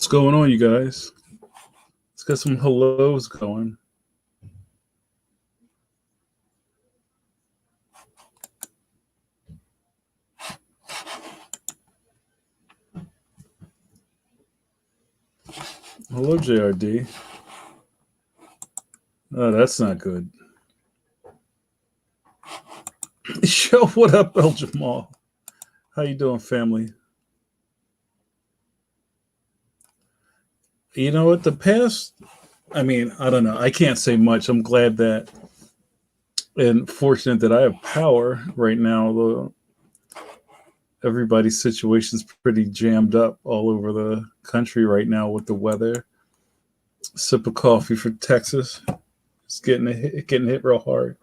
What's going on, you guys? Let's get some hellos going. Hello, JRD. Oh, that's not good. Yo, what up, El Jamal? How you doing, family? You know what? I don't know. I can't say much. I'm glad that and fortunate that I have power right now. Though everybody's situation's pretty jammed up all over the country right now with the weather. Sip of coffee for Texas. It's getting hit real hard.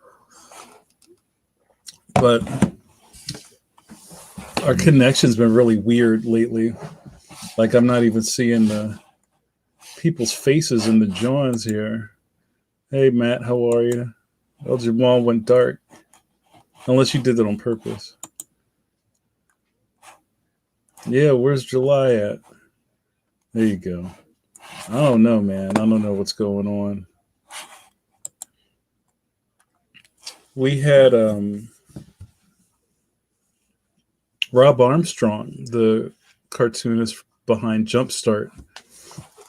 But our connection's been really weird lately. Like I'm not even seeing the people's faces in the joins here. Hey Matt, how are you? Oh, Jamal went dark. Unless you did that on purpose. Yeah, where's July at? There you go. I don't know, man. I don't know what's going on. We had Rob Armstrong, the cartoonist behind Jumpstart,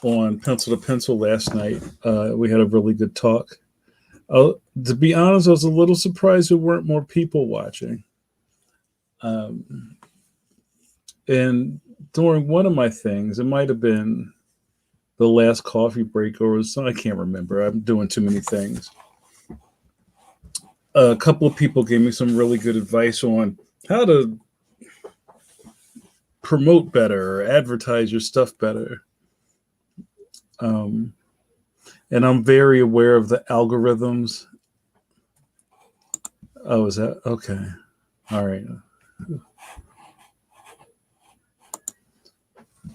on Pencil to Pencil last night. We had a really good talk. To be honest, I was a little surprised there weren't more people watching. And during one of my things, it might have been the last coffee break or I can't remember. I'm doing too many things. A couple of people gave me some really good advice on how to promote better or advertise your stuff better. And I'm very aware of the algorithms. Oh, is that okay? All right.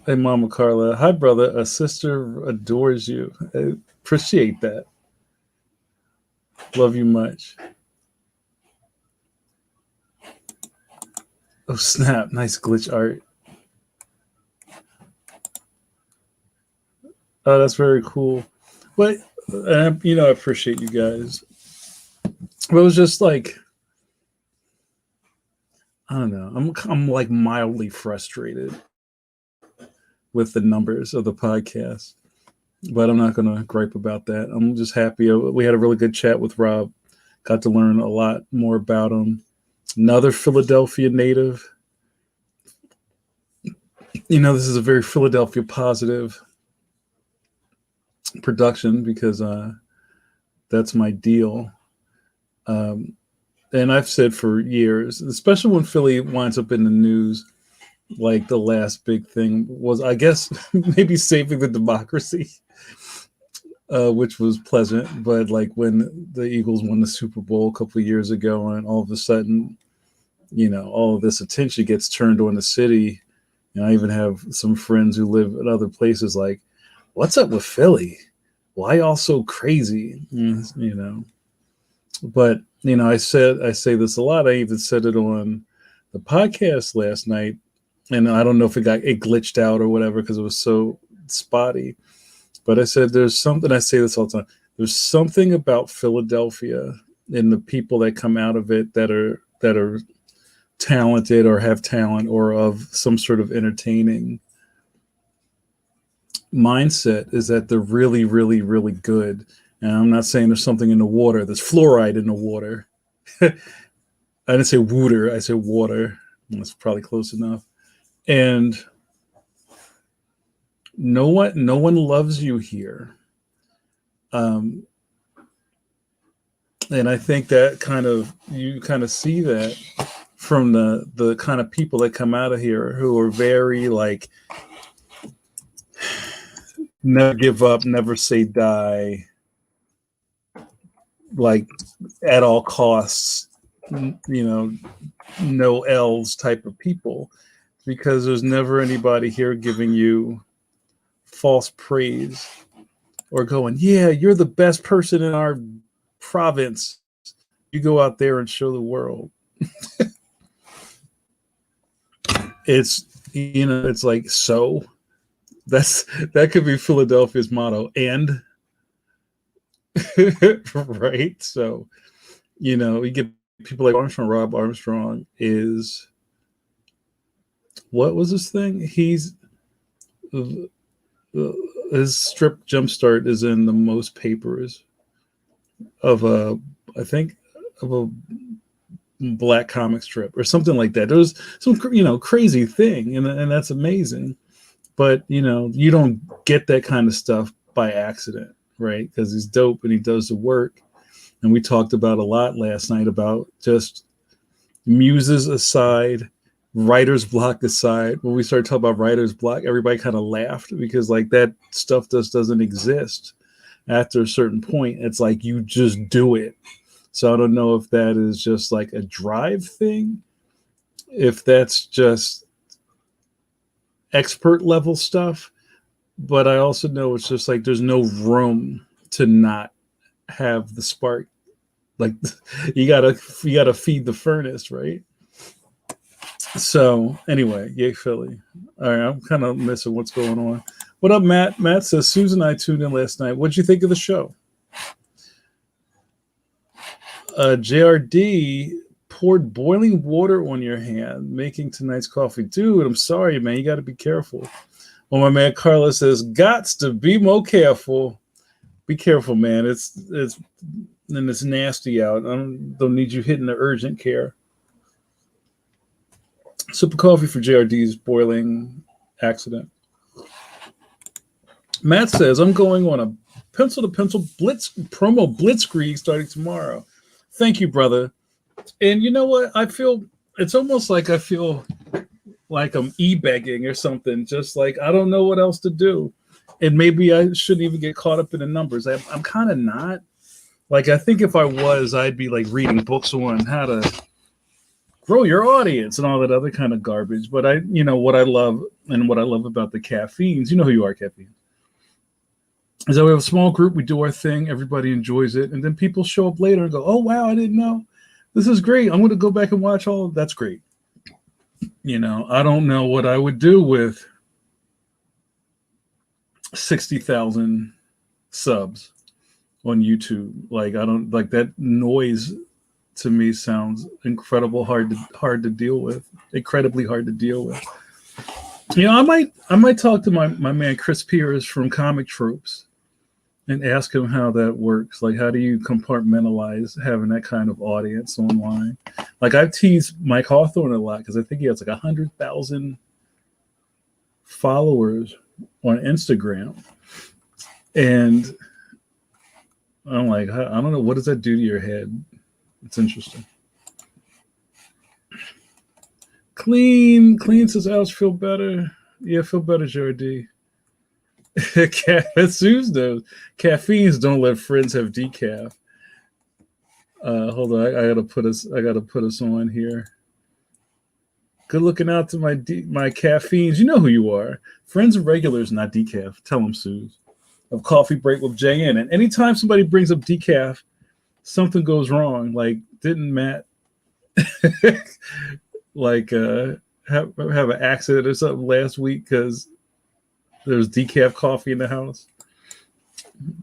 Hey, Mama Carla. Hi, brother. A sister adores you. I appreciate that. Love you much. Oh, snap. Nice glitch art. Oh, that's very cool. But, I appreciate you guys. But it was just like, I don't know. I'm like mildly frustrated with the numbers of the podcast. But I'm not going to gripe about that. I'm just happy. We had a really good chat with Rob. Got to learn a lot more about him. Another Philadelphia native. This is a very Philadelphia positive production because that's my deal. And I've said for years, especially when Philly winds up in the news, like the last big thing was, I guess, maybe saving the democracy, which was pleasant. But like when the Eagles won the Super Bowl a couple of years ago and all of a sudden, all of this attention gets turned on the city. And I even have some friends who live in other places like, what's up with Philly? Why y'all so crazy? But, I say this a lot. I even said it on the podcast last night. And I don't know if it glitched out or whatever because it was so spotty. But I said I say this all the time. There's something about Philadelphia and the people that come out of it that are talented or have talent or of some sort of entertaining mindset is that they're really, really, really good. And I'm not saying there's something in the water. There's fluoride in the water. I didn't say water. I said water. That's probably close enough. And no one loves you here. And I think that you kind of see that from the kind of people that come out of here who are very like never give up, never say die, like at all costs, no L's type of people, because there's never anybody here giving you false praise or going, yeah, you're the best person in our province. You go out there and show the world. It's like, so That's that could be Philadelphia's motto. And right. So, you get people like Armstrong. Rob Armstrong is, what was his thing? His strip Jumpstart is in the most papers of a, I think, of a black comic strip or something like that. There's some crazy thing, and that's amazing. But you don't get that kind of stuff by accident, right? Because he's dope and he does the work. And we talked about a lot last night about just muses aside, writer's block aside. When we started talking about writer's block, everybody kind of laughed because like that stuff just doesn't exist after a certain point. It's like you just do it. So I don't know if that is just like a drive thing, if that's just expert level stuff. But I also know it's just like there's no room to not have the spark. Like you gotta feed the furnace, right? So anyway, yay Philly. All right, I'm kind of missing what's going on. What up, Matt? Matt says Susan and I tuned in last night. What'd you think of the show? JRD poured boiling water on your hand, making tonight's coffee. Dude, I'm sorry, man. You got to be careful. Well, my man Carlos says, "Gots to be more careful. Be careful, man. It's nasty out. I don't need you hitting the urgent care." Sip of coffee for JRD's boiling accident. Matt says, "I'm going on a pencil to pencil promo blitzkrieg starting tomorrow." Thank you, brother. And you know what? It's almost like I feel like I'm e-begging or something. Just like I don't know what else to do. And maybe I shouldn't even get caught up in the numbers. I'm kind of not. Like, I think if I was, I'd be like reading books on how to grow your audience and all that other kind of garbage. But what I love about the caffeines, you know who you are, caffeine, is that we have a small group. We do our thing. Everybody enjoys it. And then people show up later and go, "Oh, wow, I didn't know. This is great. I'm going to go back and watch all of that's great." I don't know what I would do with 60,000 subs on YouTube. Like, I don't like that noise. To me, sounds incredibly hard to deal with. Incredibly hard to deal with. I might talk to my man Chris Pierce from Comic Tropes and ask him how that works. Like, how do you compartmentalize having that kind of audience online? Like, I've teased Mike Hawthorne a lot because I think he has like 100,000 followers on Instagram. And I'm like, I don't know, what does that do to your head? It's interesting. Clean says, "Alex, feel better." Yeah, feel better, Jordy. Suze knows. Caffeines don't let friends have decaf. Hold on, I gotta put us on here. Good looking out to my caffeines. You know who you are. Friends and regulars, not decaf. Tell them, Suze. Of Coffee Break with JN. And anytime somebody brings up decaf, something goes wrong. Like, didn't Matt like have an accident or something last week because there's decaf coffee in the house?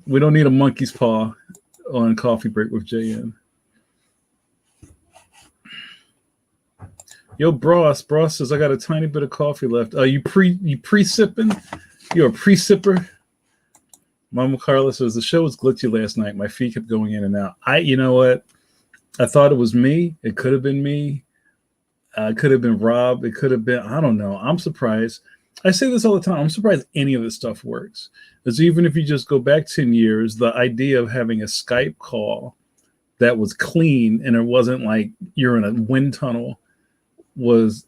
We don't need a monkey's paw on Coffee Break with JN. Yo, Bros says, "I got a tiny bit of coffee left." You pre-sipping? You're a pre-sipper? Mama Carla says, "The show was glitchy last night. My feet kept going in and out." You know what? I thought it was me. It could have been me. It could have been Rob. It could have been, I don't know. I'm surprised. I say this all the time. I'm surprised any of this stuff works. Because even if you just go back 10 years, the idea of having a Skype call that was clean and it wasn't like you're in a wind tunnel was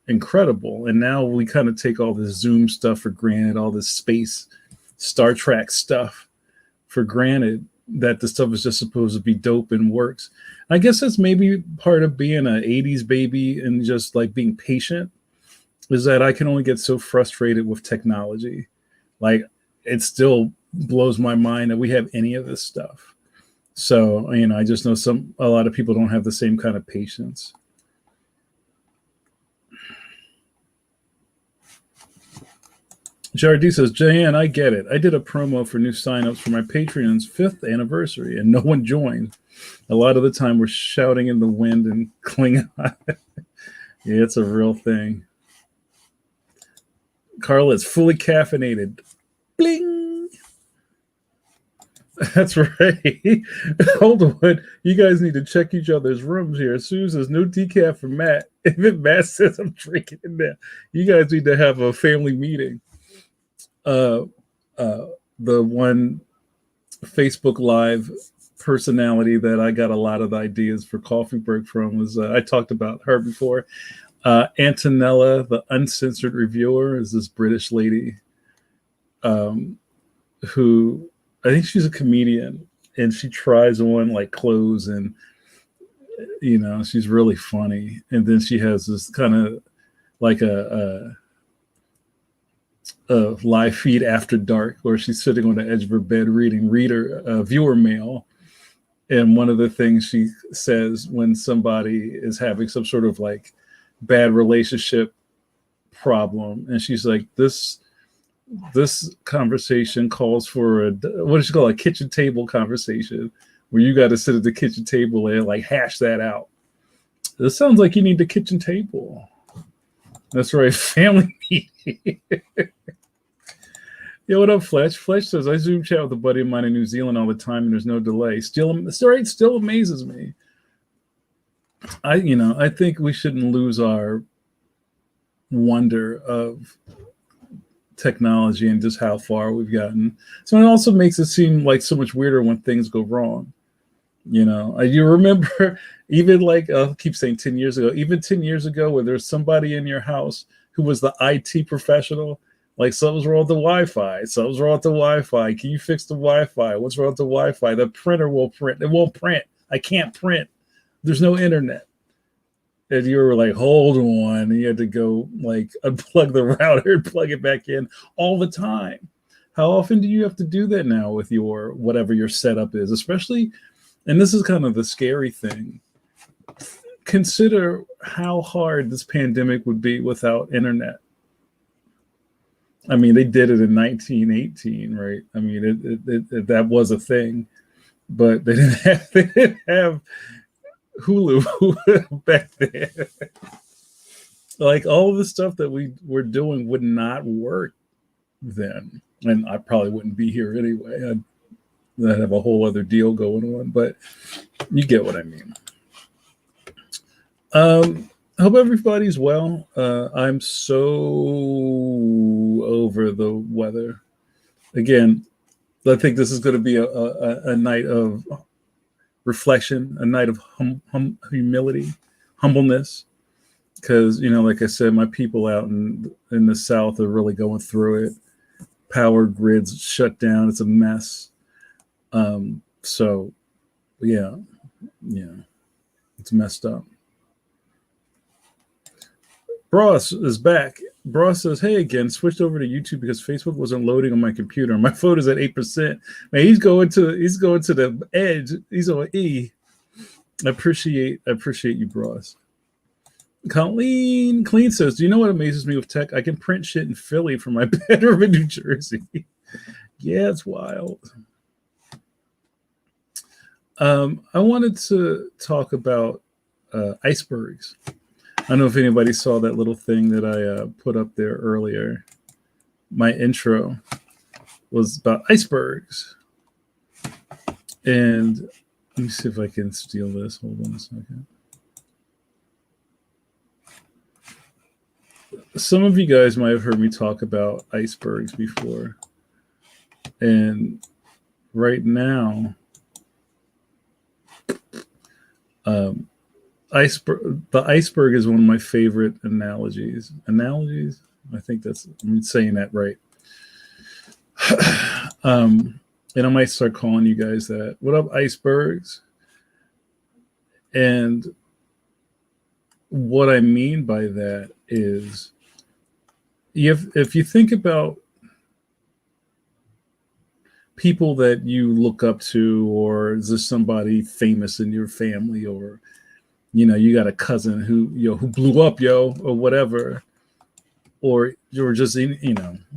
incredible. And now we kind of take all this Zoom stuff for granted, all this space Star Trek stuff for granted, that the stuff is just supposed to be dope and works. I guess that's maybe part of being an 80s baby and just like being patient, is that I can only get so frustrated with technology. Like, it still blows my mind that we have any of this stuff. So, I just know a lot of people don't have the same kind of patience. Jardy says, Jayan, I get it. I did a promo for new signups for my Patreon's 5th anniversary, and no one joined. A lot of the time, we're shouting in the wind and clinging on. Yeah, it's a real thing. Carla is fully caffeinated. Bling! That's right. Hold on. You guys need to check each other's rooms here. Sue says, no decaf for Matt. If Matt says I'm drinking in there, you guys need to have a family meeting. Uh, the one Facebook Live personality that I got a lot of ideas for Coffee Break from was I talked about her before. Antonella, the uncensored reviewer, is this British lady who I think she's a comedian, and she tries on like clothes, and she's really funny. And then she has this kind of like a live feed after dark where she's sitting on the edge of her bed reading viewer mail. And one of the things she says when somebody is having some sort of like bad relationship problem, and she's like, this conversation calls for what does she call a kitchen table conversation, where you got to sit at the kitchen table and like hash that out. This sounds like you need the kitchen table. That's right, family meeting. Yo, what up, Fletch? Fletch says, I Zoom chat with a buddy of mine in New Zealand all the time, and there's no delay. Still amazes me. I think we shouldn't lose our wonder of technology and just how far we've gotten. So it also makes it seem like so much weirder when things go wrong. You remember even like I'll keep saying 10 years ago, even 10 years ago, where there's somebody in your house who was the IT professional. Like, something's wrong with the Wi-Fi. Something's wrong with the Wi-Fi. Can you fix the Wi-Fi? What's wrong with the Wi-Fi? The printer will print. It won't print. I can't print. There's no internet. And you were like, hold on. And you had to go like unplug the router and plug it back in all the time. How often do you have to do that now with your whatever your setup is? Especially, and this is kind of the scary thing. Consider how hard this pandemic would be without internet. I mean, they did it in 1918, right? I mean, that was a thing, but they didn't have Hulu back then. Like, all of the stuff that we were doing would not work then, and I probably wouldn't be here anyway. I'd have a whole other deal going on, but you get what I mean. Hope everybody's well. I'm so over the weather. Again, I think this is going to be a night of reflection, a night of humility, humbleness, because like I said, my people out in the South are really going through it. Power grids shut down. It's a mess. So yeah, it's messed up. Bros is back. Bros says, hey again, switched over to YouTube because Facebook wasn't loading on my computer. My phone is at 8%. Man, he's going to the edge. He's on E. I appreciate you, Bros. Colleen Clean says, do you know what amazes me with tech? I can print shit in Philly from my bedroom in New Jersey. Yeah, it's wild. I wanted to talk about icebergs. I don't know if anybody saw that little thing that I put up there earlier. My intro was about icebergs. And let me see if I can steal this. Hold on a second. Some of you guys might have heard me talk about icebergs before. And right now, the iceberg is one of my favorite analogies. I think I'm saying that right. And I might start calling you guys that. What up, icebergs? And what I mean by that is, if you think about people that you look up to, or is there somebody famous in your family, or you got a cousin who blew up, or whatever. or you're just,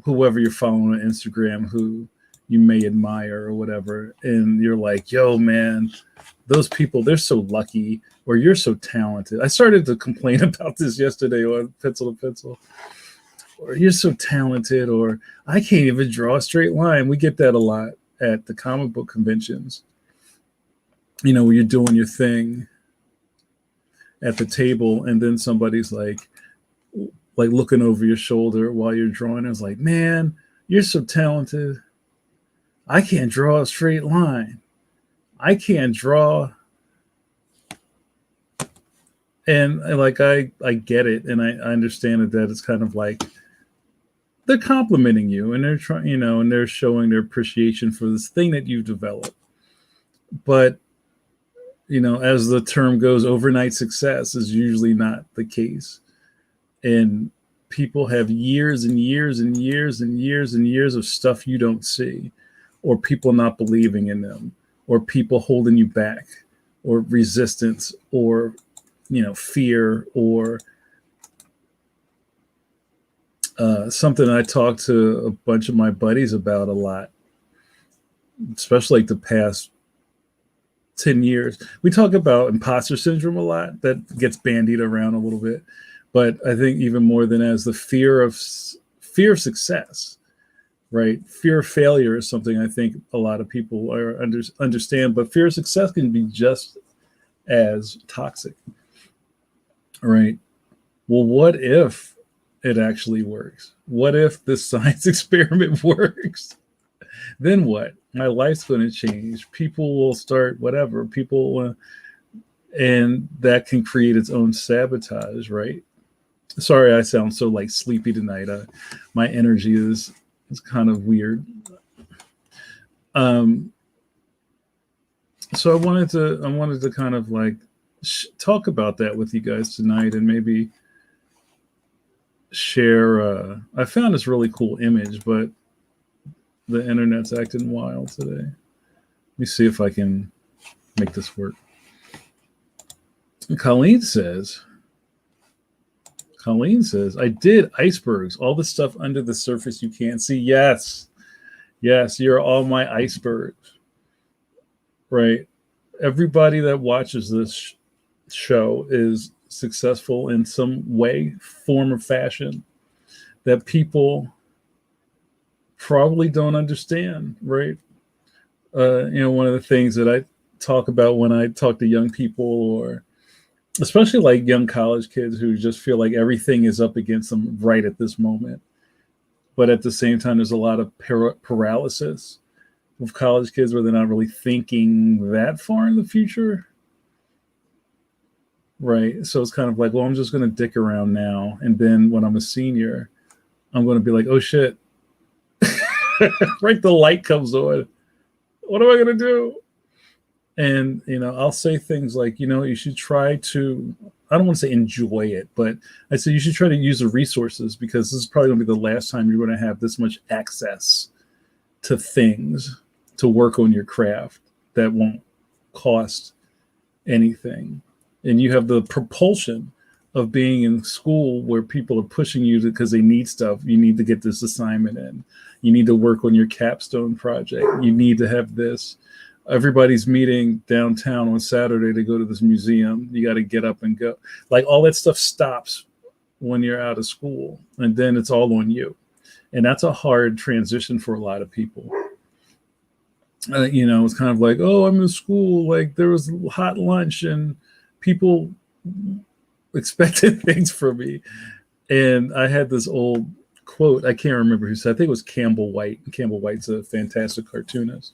whoever you're following on Instagram who you may admire or whatever, and you're like, yo, man, those people, they're so lucky, or you're so talented. I started to complain about this yesterday on Pencil to Pencil. Or you're so talented, or I can't even draw a straight line. We get that a lot at the comic book conventions. Where you're doing your thing at the table, and then somebody's like looking over your shoulder while you're drawing. It's like, man, you're so talented. I can't draw a straight line. I can't draw. And like, I get it. And I understand that it's kind of like they're complimenting you, and they're trying, and they're showing their appreciation for this thing that you've developed. But, as the term goes, overnight success is usually not the case. And people have years and years and years and years and years of stuff you don't see, or people not believing in them, or people holding you back, or resistance, or, fear, or something I talk to a bunch of my buddies about a lot, especially like the past 10 years. We talk about imposter syndrome a lot. That gets bandied around a little bit. But I think even more than as the fear of success, right? Fear of failure is something I think a lot of people understand, but fear of success can be just as toxic, right? Well, what if it actually works? What if this science experiment works? Then what? My life's going to change. People will start whatever. And that can create its own sabotage, right? Sorry, I sound so like sleepy tonight. My energy is kind of weird. So I wanted to kind of like talk about that with you guys tonight, and maybe share. I found this really cool image, but the internet's acting wild today. Let me see if I can make this work. Colleen says, I did icebergs, all the stuff under the surface you can't see. Yes, you're all my icebergs, right? Everybody that watches this show is successful in some way, form, or fashion that people probably don't understand, right? One of the things that I talk about when I talk to young people, or especially like young college kids who just feel like everything is up against them right at this moment. But at the same time, there's a lot of paralysis with college kids where they're not really thinking that far in the future. Right. So it's kind of like, well, I'm just going to dick around now. And then when I'm a senior, I'm going to be like, oh, shit. Right. The light comes on. What am I going to do? And, I'll say things like, you should try to, I don't want to say enjoy it, but I say you should try to use the resources, because this is probably going to be the last time you're going to have this much access to things to work on your craft that won't cost anything. And you have the propulsion of being in school where people are pushing you because they need stuff. You need to get this assignment in. You need to work on your capstone project. You need to have this. Everybody's meeting downtown on Saturday to go to this museum. You got to get up and go. Like, all that stuff stops when you're out of school, and then it's all on you. And that's a hard transition for a lot of people. It's kind of like, oh, I'm in school. Like, there was hot lunch and people expected things from me. And I had this old quote. I can't remember who said, I think it was Campbell White. Campbell White's a fantastic cartoonist,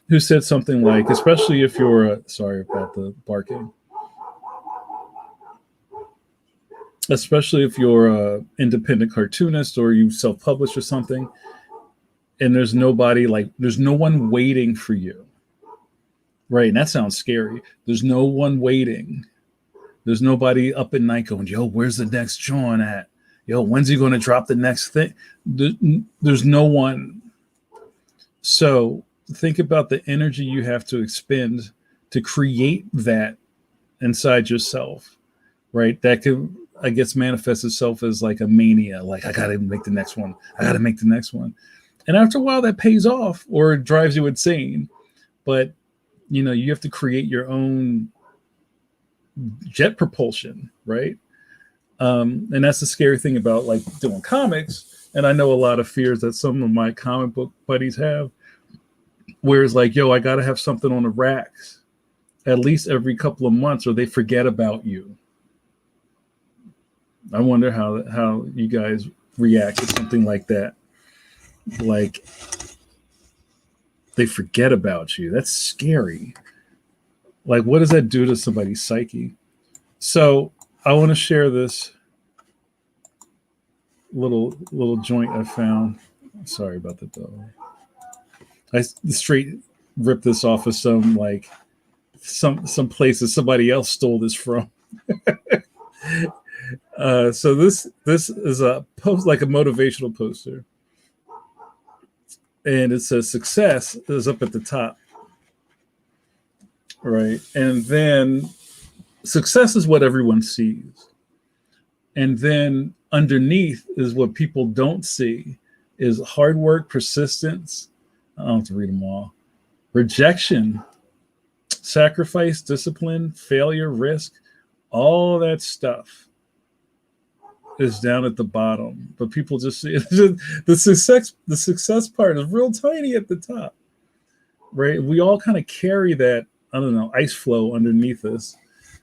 who said something like, especially if you're sorry about the barking, especially if you're an independent cartoonist or you self-publish or something, and there's no one waiting for you, right? And that sounds scary. There's no one waiting. There's nobody up at night going, yo, where's the next John at? Yo, when's he going to drop the next thing? There's no one. So think about the energy you have to expend to create that inside yourself, right? That could I guess manifests itself as like a mania, like I gotta make the next one, I gotta make the next one, and after a while that pays off or it drives you insane. But you have to create your own jet propulsion, right? And that's the scary thing about like doing comics. And I know a lot of fears that some of my comic book buddies have, where it's like, yo, I got to have something on the racks at least every couple of months, or they forget about you. I wonder how you guys react to something like that. Like they forget about you. That's scary. Like, what does that do to somebody's psyche? So I want to share this little joint I found. Sorry about the dog. I straight ripped this off of some places somebody else stole this from. So this is a post, like a motivational poster, and it says success is up at the top, right? And then success is what everyone sees, and then underneath is what people don't see is hard work, persistence. I don't have to read them all. Rejection, sacrifice, discipline, failure, risk, all that stuff is down at the bottom. But people just see it. The success part is real tiny at the top, right? We all kind of carry that, I don't know, ice flow underneath us.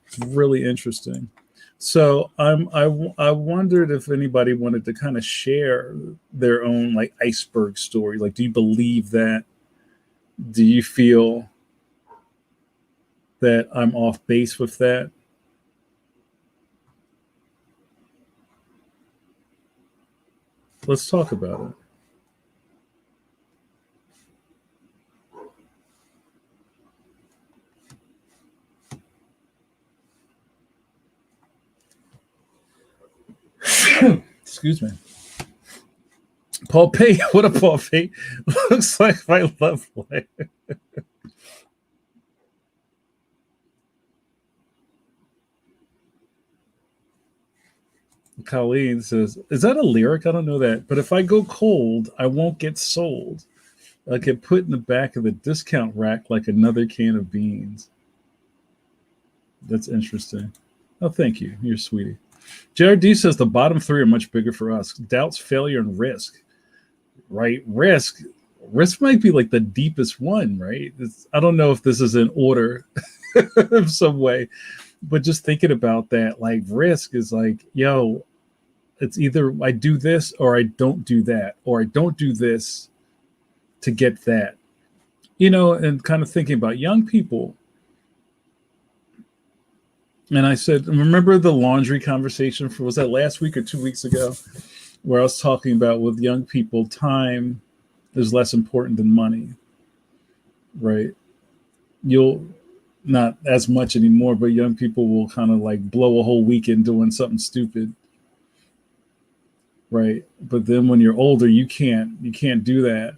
It's really interesting. So I wondered if anybody wanted to kind of share their own like iceberg story. Like, do you believe that? Do you feel that I'm off base with that? Let's talk about it. Excuse me. Paul Pay. What a Paul Pay. Looks like my love life. Colleen says, is that a lyric? I don't know that. But if I go cold, I won't get sold. I get put in the back of the discount rack like another can of beans. That's interesting. Oh, thank you. You're sweetie. JRD says the bottom three are much bigger for us. Doubts, failure, and risk. Right? Risk might be like the deepest one, right? I don't know if this is in order of some way, but just thinking about that, like risk is like, yo, it's either I do this or I don't do that, or I don't do this to get that, and kind of thinking about young people. And I said, remember the laundry conversation was that last week or 2 weeks ago, where I was talking about with young people, time is less important than money, right? You'll not as much anymore, but young people will kind of like blow a whole weekend doing something stupid, right? But then when you're older, you can't do that.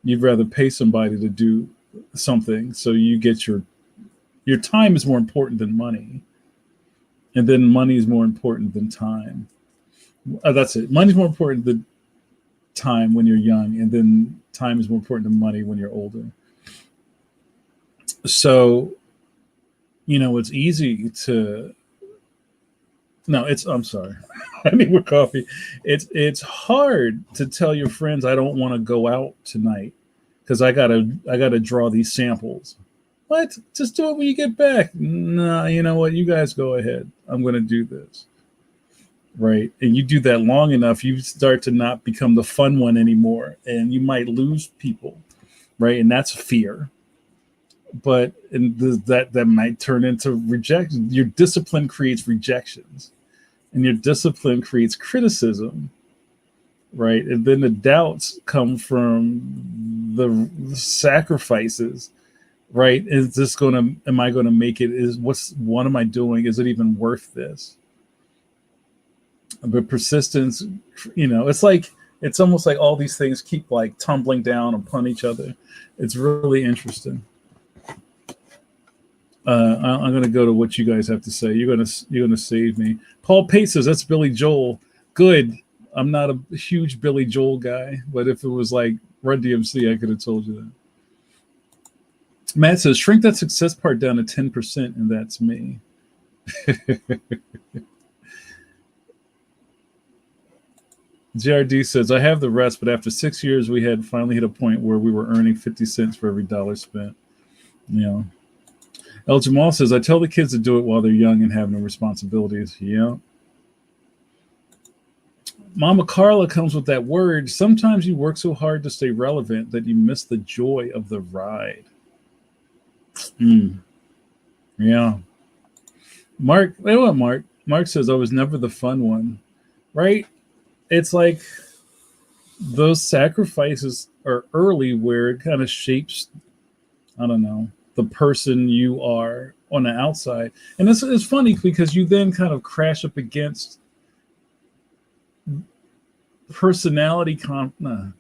You'd rather pay somebody to do something, so you get your time is more important than money, and then money is more important than time. That's it. Money's more important than time when you're young, and then time is more important than money when you're older. So, it's easy to. No, I'm sorry. I need more coffee. It's hard to tell your friends I don't want to go out tonight because I gotta draw these samples. What? Just do it when you get back. No, you know what? You guys go ahead. I'm going to do this. Right. And you do that long enough, you start to not become the fun one anymore. And you might lose people. Right. And that's fear. But that might turn into rejection. Your discipline creates rejections. And your discipline creates criticism. Right. And then the doubts come from the sacrifices. Right? Am I going to make it? What am I doing? Is it even worth this? But persistence, it's almost like all these things keep like tumbling down upon each other. It's really interesting. I'm going to go to what you guys have to say. You're gonna save me. Paul Pate says that's Billy Joel. Good. I'm not a huge Billy Joel guy, but if it was like Run DMC, I could have told you that. Matt says shrink that success part down to 10%, and that's me. JRD says I have the rest, but after 6 years, we had finally hit a point where we were earning 50 cents for every dollar spent. Yeah. El Jamal says, I tell the kids to do it while they're young and have no responsibilities. Yeah. Mama Carla comes with that word. Sometimes you work so hard to stay relevant that you miss the joy of the ride. Yeah. Mark, wait, what, Mark? Mark says, I was never the fun one. Right? It's like those sacrifices are early where it kind of shapes, I don't know, the person you are on the outside. And it's funny because you then kind of crash up against personality problems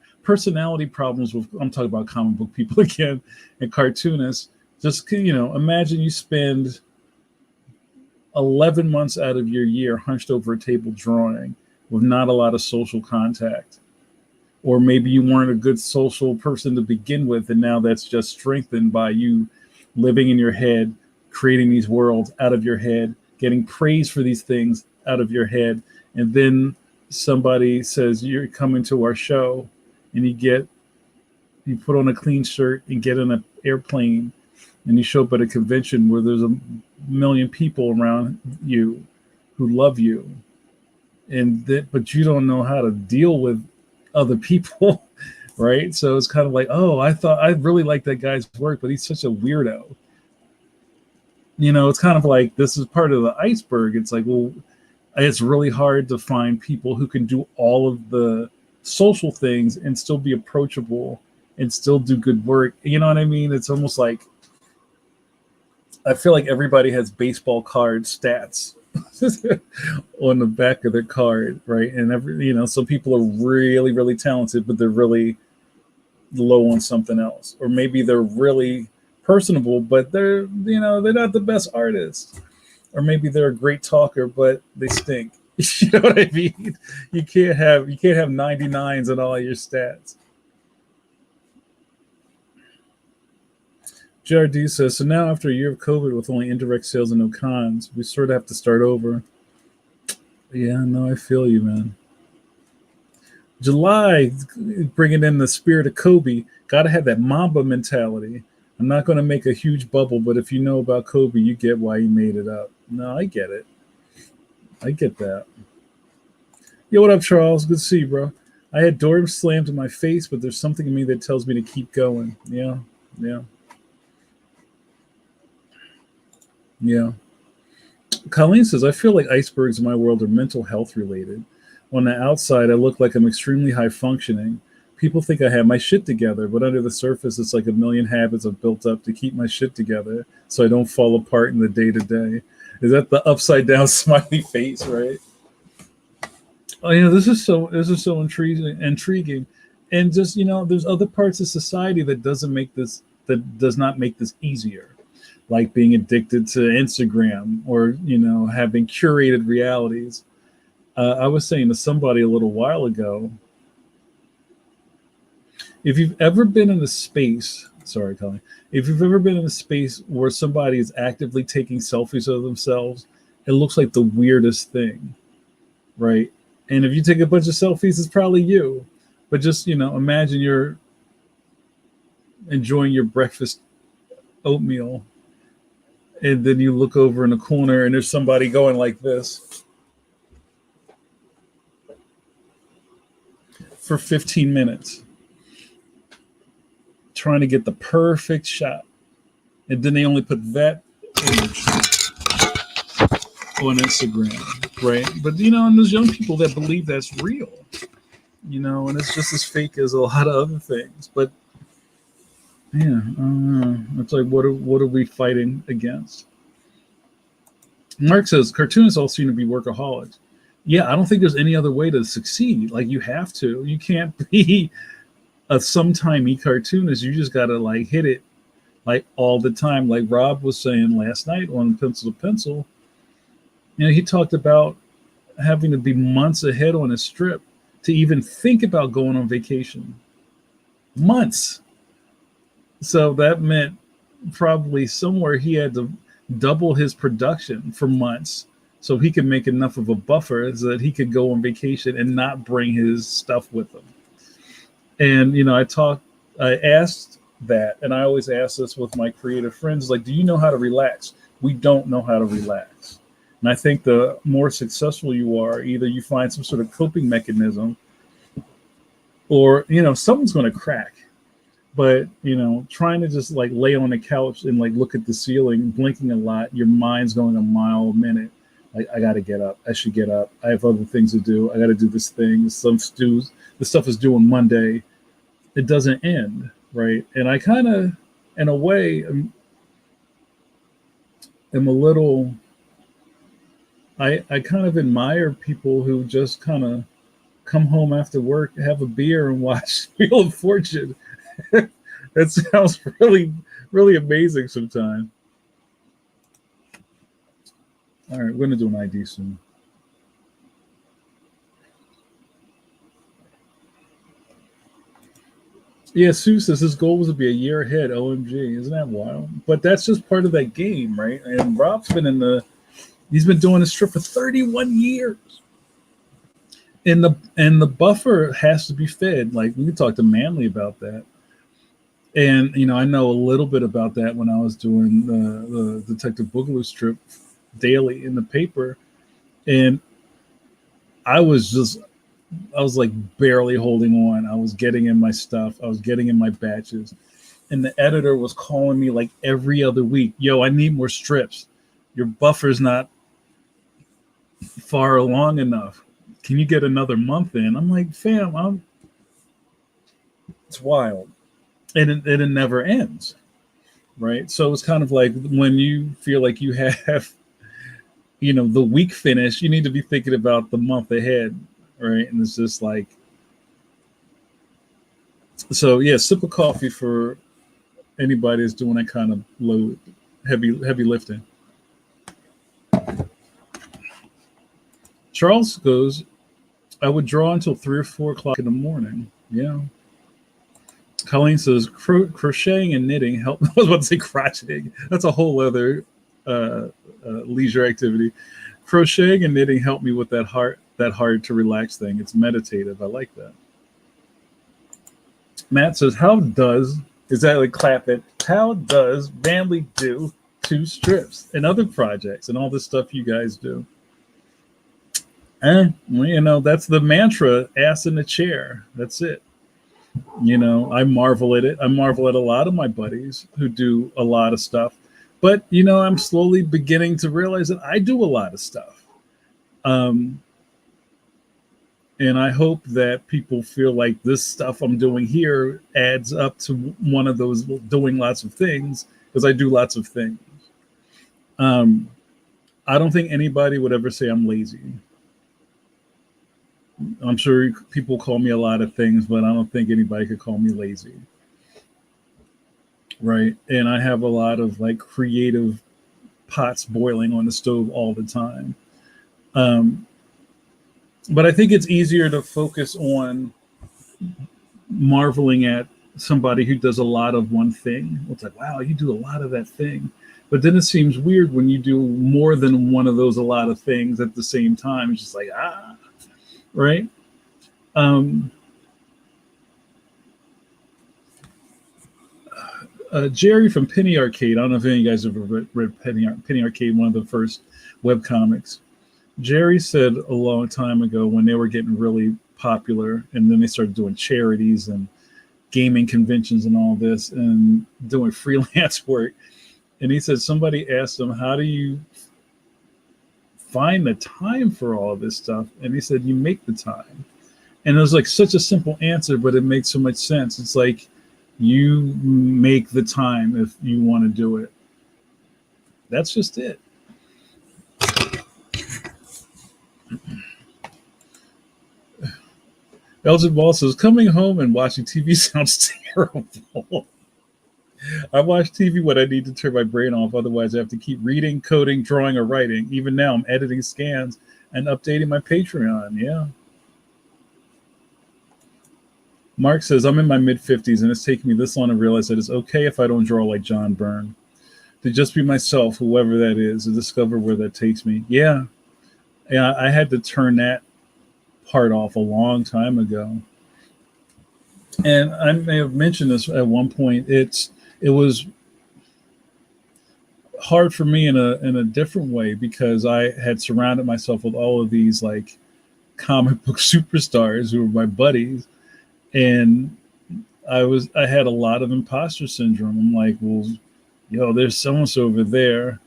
with, I'm talking about comic book people again, and cartoonists. Just, imagine you spend 11 months out of your year hunched over a table drawing with not a lot of social contact. Or maybe you weren't a good social person to begin with, and now that's just strengthened by you living in your head, creating these worlds out of your head, getting praise for these things out of your head. And then somebody says, you're coming to our show, and you put on a clean shirt and get in an airplane, and you show up at a convention where there's a million people around you who love you. But you don't know how to deal with other people, right? So it's kind of like, oh, I really like that guy's work, but he's such a weirdo. It's kind of like, this is part of the iceberg. It's like, well, it's really hard to find people who can do all of the social things and still be approachable and still do good work. You know what I mean? It's almost like, I feel like everybody has baseball card stats on the back of their card, right? And some people are really, really talented, but they're really low on something else. Or maybe they're really personable, but they're not the best artists. Or maybe they're a great talker, but they stink. You know what I mean? You can't have 99s in all your stats. JRD says, so now after a year of COVID with only indirect sales and no cons, we sort of have to start over. Yeah, no, I feel you, man. July, bringing in the spirit of Kobe. Got to have that Mamba mentality. I'm not going to make a huge bubble, but if you know about Kobe, you get why he made it up. No, I get it. I get that. Yo, what up, Charles? Good to see you, bro. I had doors slammed in my face, but there's something in me that tells me to keep going. Yeah. Colleen says, I feel like icebergs in my world are mental health related. On the outside, I look like I'm extremely high functioning. People think I have my shit together, but under the surface, it's like a million habits I've built up to keep my shit together so I don't fall apart in the day to day. Is that the upside down smiley face, right? Oh, this is so intriguing. And just, there's other parts of society that does not make this easier. Like being addicted to Instagram or, having curated realities. I was saying to somebody a little while ago, if you've ever been in a space, sorry, Colin, if you've ever been in a space where somebody is actively taking selfies of themselves, it looks like the weirdest thing, right? And if you take a bunch of selfies, it's probably you. But just, imagine you're enjoying your breakfast oatmeal, and then you look over in the corner and there's somebody going like this for 15 minutes, trying to get the perfect shot. And then they only put that image on Instagram, right? But, and there's young people that believe that's real, and it's just as fake as a lot of other things. But, yeah, it's like, what are we fighting against? Mark says, cartoonists all seem to be workaholics. Yeah, I don't think there's any other way to succeed. Like, you have to. You can't be a sometimey cartoonist. You just got to, hit it like all the time. Like Rob was saying last night on Pencil to Pencil, he talked about having to be months ahead on a strip to even think about going on vacation. Months. So that meant probably somewhere he had to double his production for months so he could make enough of a buffer so that he could go on vacation and not bring his stuff with him. And I asked that, and I always ask this with my creative friends, like, do you know how to relax? We don't know how to relax. And I think the more successful you are, either you find some sort of coping mechanism or, someone's going to crack. But, trying to just like lay on the couch and like look at the ceiling, blinking a lot, your mind's going a mile a minute. Like, I got to get up. I should get up. I have other things to do. I got to do this thing. The stuff is due on Monday. It doesn't end, right? And I kind of, in a way, am a little. I kind of admire people who just kind of come home after work, have a beer, and watch Wheel of Fortune. That sounds really, really amazing sometimes. All right, we're going to do an ID soon. Yeah, Sue says his goal was to be a year ahead. OMG, isn't that wild? But that's just part of that game, right? And Rob's been he's been doing this trip for 31 years. And the buffer has to be fed. Like, we can talk to Manly about that. And I know a little bit about that when I was doing the Detective Boogaloo strip daily in the paper, and I was like barely holding on. I was getting in my stuff. I was getting in my batches, and the editor was calling me like every other week. Yo, I need more strips. Your buffer's not far along enough. Can you get another month in? I'm like, fam, it's wild, and it never ends, right? So it's kind of like when you feel like you have, the week finish, you need to be thinking about the month ahead, right? And it's just like, so yeah, sip of coffee for anybody that's doing that kind of load, heavy lifting. Charles goes, I would draw until 3 or 4 o'clock in the morning. Yeah. Colleen says crocheting and knitting help. I was about to say crocheting. That's a whole other leisure activity. Crocheting and knitting help me with that hard to relax thing. It's meditative. I like that. Matt says, is that like clap it? How does Manly do 2 strips and other projects and all this stuff you guys do? That's the mantra, ass in the chair. That's it. I marvel at it. I marvel at a lot of my buddies who do a lot of stuff. But, I'm slowly beginning to realize that I do a lot of stuff. And I hope that people feel like this stuff I'm doing here adds up to one of those doing lots of things, because I do lots of things. I don't think anybody would ever say I'm lazy. I'm sure people call me a lot of things, but I don't think anybody could call me lazy. Right. And I have a lot of like creative pots boiling on the stove all the time. But I think it's easier to focus on marveling at somebody who does a lot of one thing. It's like, wow, you do a lot of that thing. But then it seems weird when you do more than one of those a lot of things at the same time. It's just like, right? Jerry from Penny Arcade. I don't know if any of you guys have ever read Penny Arcade, one of the first web comics. Jerry said a long time ago when they were getting really popular, and then they started doing charities and gaming conventions and all this and doing freelance work. And he said somebody asked him, how do you find the time for all of this stuff? And he said, you make the time. And it was like such a simple answer, but it makes so much sense. It's like you make the time if you want to do it. That's just it. Elgin Ball says, coming home and watching TV sounds terrible. I watch TV when I need to turn my brain off. Otherwise, I have to keep reading, coding, drawing, or writing. Even now, I'm editing scans and updating my Patreon. Yeah. Mark says, I'm in my mid-50s, and it's taken me this long to realize that it's okay if I don't draw like John Byrne. To just be myself, whoever that is, and discover where that takes me. Yeah. Yeah, I had to turn that part off a long time ago. And I may have mentioned this at one point. It was hard for me in a different way because I had surrounded myself with all of these like comic book superstars who were my buddies, and I had a lot of imposter syndrome. I'm like, well, there's so and so over there,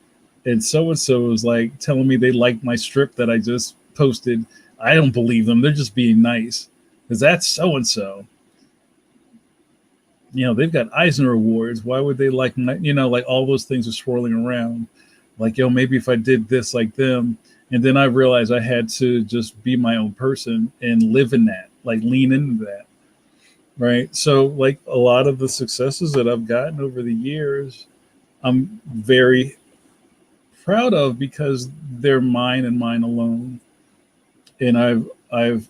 and so was like telling me they liked my strip that I just posted. I don't believe them. They're just being nice because that's so and so. They've got Eisner Awards. Why would they like my, like all those things are swirling around. Like, maybe if I did this like them. And then I realized I had to just be my own person and live in that, like lean into that. Right. So like a lot of the successes that I've gotten over the years, I'm very proud of because they're mine and mine alone. And I've I've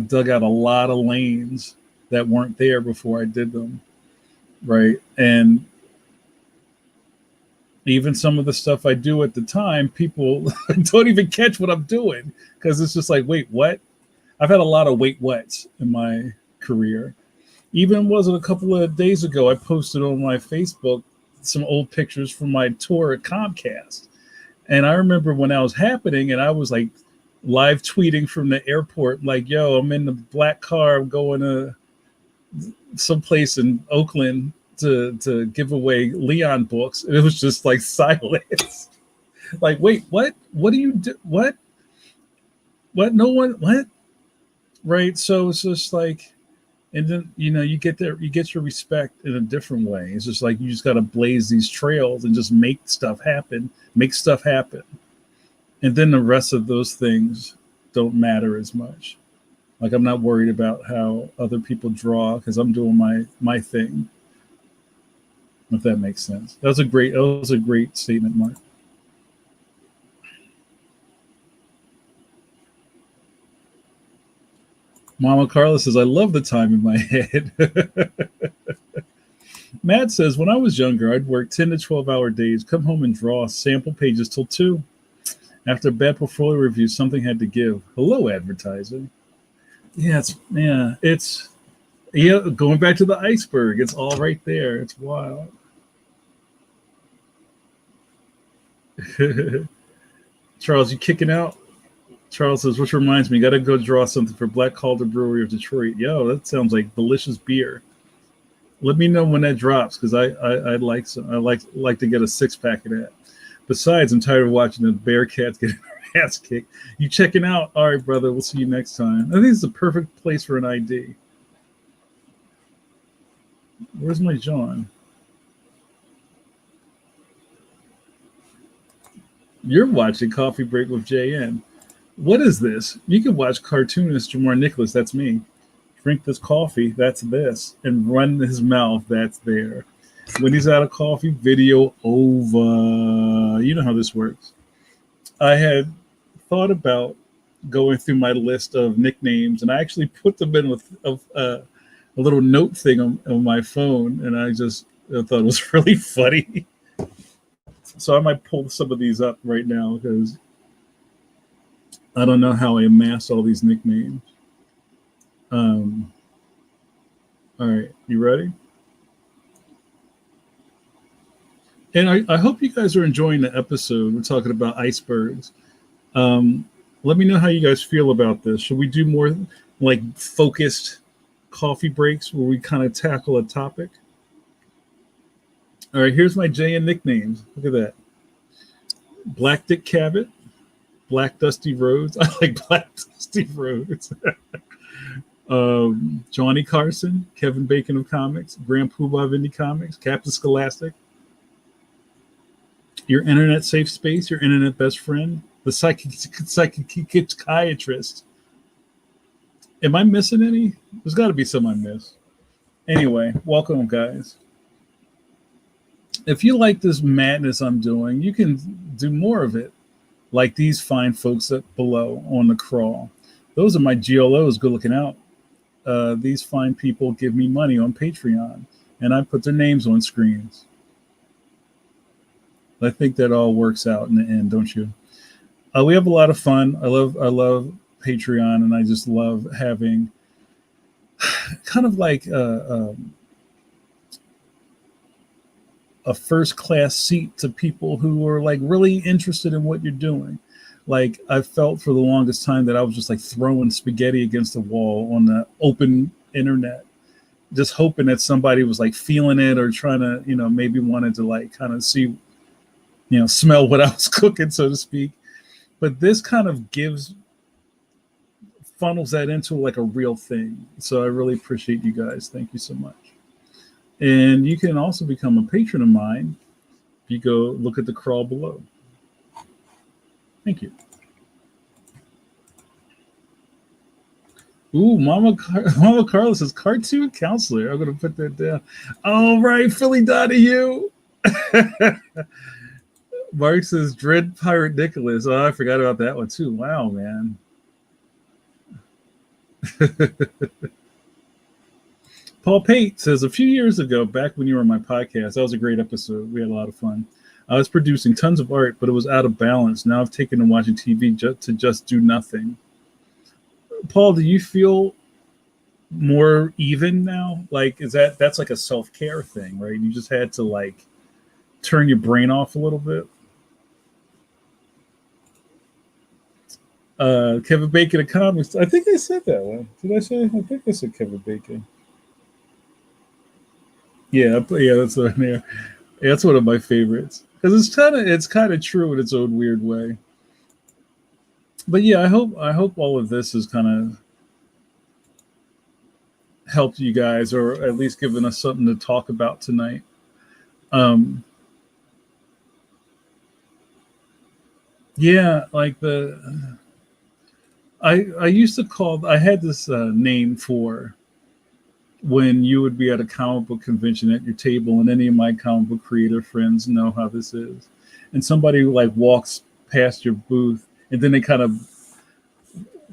dug out a lot of lanes that weren't there before I did them. Right. And even some of the stuff I do at the time, people don't even catch what I'm doing because it's just like, wait, what? I've had a lot of wait whats in my career. Even wasn't a couple of days ago, I posted on my Facebook some old pictures from my tour at Comcast. And I remember when that was happening and I was like live tweeting from the airport, like, yo, I'm in the black car, I'm going to someplace in Oakland to give away Leon books. And it was just like silence. Like, wait, what? What do you do? What? No one, what? Right. So it's just like, and then, you get there, you get your respect in a different way. It's just like, you just got to blaze these trails and just make stuff happen. And then the rest of those things don't matter as much. Like, I'm not worried about how other people draw because I'm doing my thing. If that makes sense. That was a great statement, Mark. Mama Carla says, I love the time in my head. Matt says, when I was younger, I'd work 10 to 12-hour days, come home and draw sample pages till 2. After a bad portfolio review, something had to give. Hello, advertising. Yeah, it's going back to the iceberg. It's all right there. It's wild. Charles, you kicking out? Charles says, which reminds me, got to go draw something for Black Calder Brewery of Detroit. Yo, that sounds like delicious beer. Let me know when that drops because I'd like some. I like to get a 6-pack of that. Besides, I'm tired of watching the Bearcats get their ass kicked. You checking out? All right, brother. We'll see you next time. I think it's the perfect place for an ID. Where's my John? You're watching Coffee Break with JN. What is this? You can watch cartoonist Jamar Nicholas. That's me. Drink this coffee. That's this. And run his mouth. That's there. When he's out of coffee, video over. You know how this works. I had thought about going through my list of nicknames, and I actually put them in with a little note thing on my phone, and I thought it was really funny. So I might pull some of these up right now because I don't know how I amassed all these nicknames. All right, you ready? And I hope you guys are enjoying the episode. We're talking about icebergs. Let me know how you guys feel about this. Should we do more like focused coffee breaks where we kind of tackle a topic? All right, here's my JN nicknames. Look at that. Black Dick Cabot, Black Dusty Rhodes. I like Black Dusty Rhodes. Johnny Carson, Kevin Bacon of Comics, Grand Poobah of Indie Comics, Captain Scholastic, your internet safe space, your internet best friend, the psychiatrist. Am I missing any? There's got to be some I miss. Anyway, welcome, guys. If you like this madness I'm doing, you can do more of it. Like these fine folks up below on the crawl. Those are my GLOs. Good looking out. These fine people give me money on Patreon, and I put their names on screens. I think that all works out in the end, don't you? We have a lot of fun. I love Patreon, and I just love having kind of like a first class seat to people who are like really interested in what you're doing. Like I felt for the longest time that I was just like throwing spaghetti against the wall on the open internet, just hoping that somebody was like feeling it or trying to, maybe wanted to like kind of see, smell what I was cooking, so to speak. But this kind of funnels that into like a real thing. So I really appreciate you guys. Thank you so much. And you can also become a patron of mine if you go look at the crawl below. Thank you. Ooh, Mama Carla says cartoon counselor. I'm gonna put that down. All right, Philly Donahue. Mark says Dread Pirate Nicholas. Oh, I forgot about that one too. Wow, man. Paul Pate says a few years ago, back when you were on my podcast, that was a great episode. We had a lot of fun. I was producing tons of art, but it was out of balance. Now I've taken to watching TV to just do nothing. Paul, do you feel more even now? Like, that's like a self-care thing, right? You just had to like turn your brain off a little bit. Kevin Bacon of comics. I think I said that one. Did I say? I think I said Kevin Bacon. Yeah, that's one there. Yeah, that's one of my favorites because it's kind of true in its own weird way. But yeah, I hope all of this has kind of helped you guys, or at least given us something to talk about tonight. Um, yeah, like I used to call. I had this name for when you would be at a comic book convention at your table, and any of my comic book creator friends know how this is, and somebody like walks past your booth, and then they kind of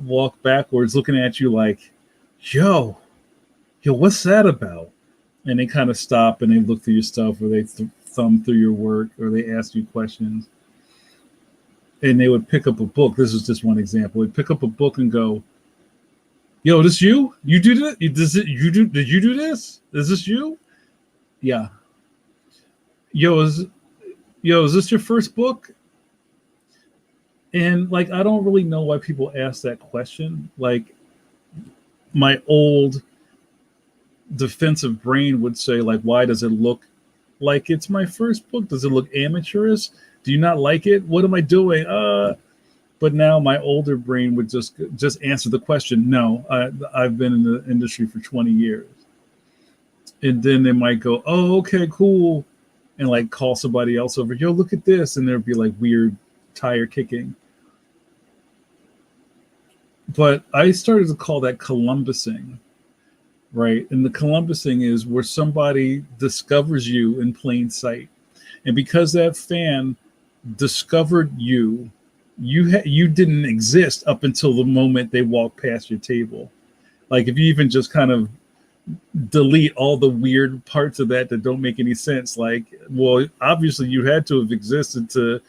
walk backwards, looking at you like, "Yo, what's that about?" And they kind of stop and they look through your stuff, or they thumb through your work, or they ask you questions, and they would pick up a book. This is just one example. They'd pick up a book and go, "Yo, this you? You do this? Did you do this? Is this you?" Yeah. Yo, is this your first book? And like, I don't really know why people ask that question. Like, my old defensive brain would say, like, why does it look like it's my first book? Does it look amateurish? Do you not like it? What am I doing? But now my older brain would just answer the question. No, I've been in the industry for 20 years. And then they might go, oh, okay, cool. And like call somebody else over. Yo, look at this. And there'd be like weird tire kicking. But I started to call that Columbusing, right? And the Columbusing is where somebody discovers you in plain sight. And because that fan discovered you didn't exist up until the moment they walked past your table. Like if you even just kind of delete all the weird parts of that don't make any sense. Like, well, obviously you had to have existed to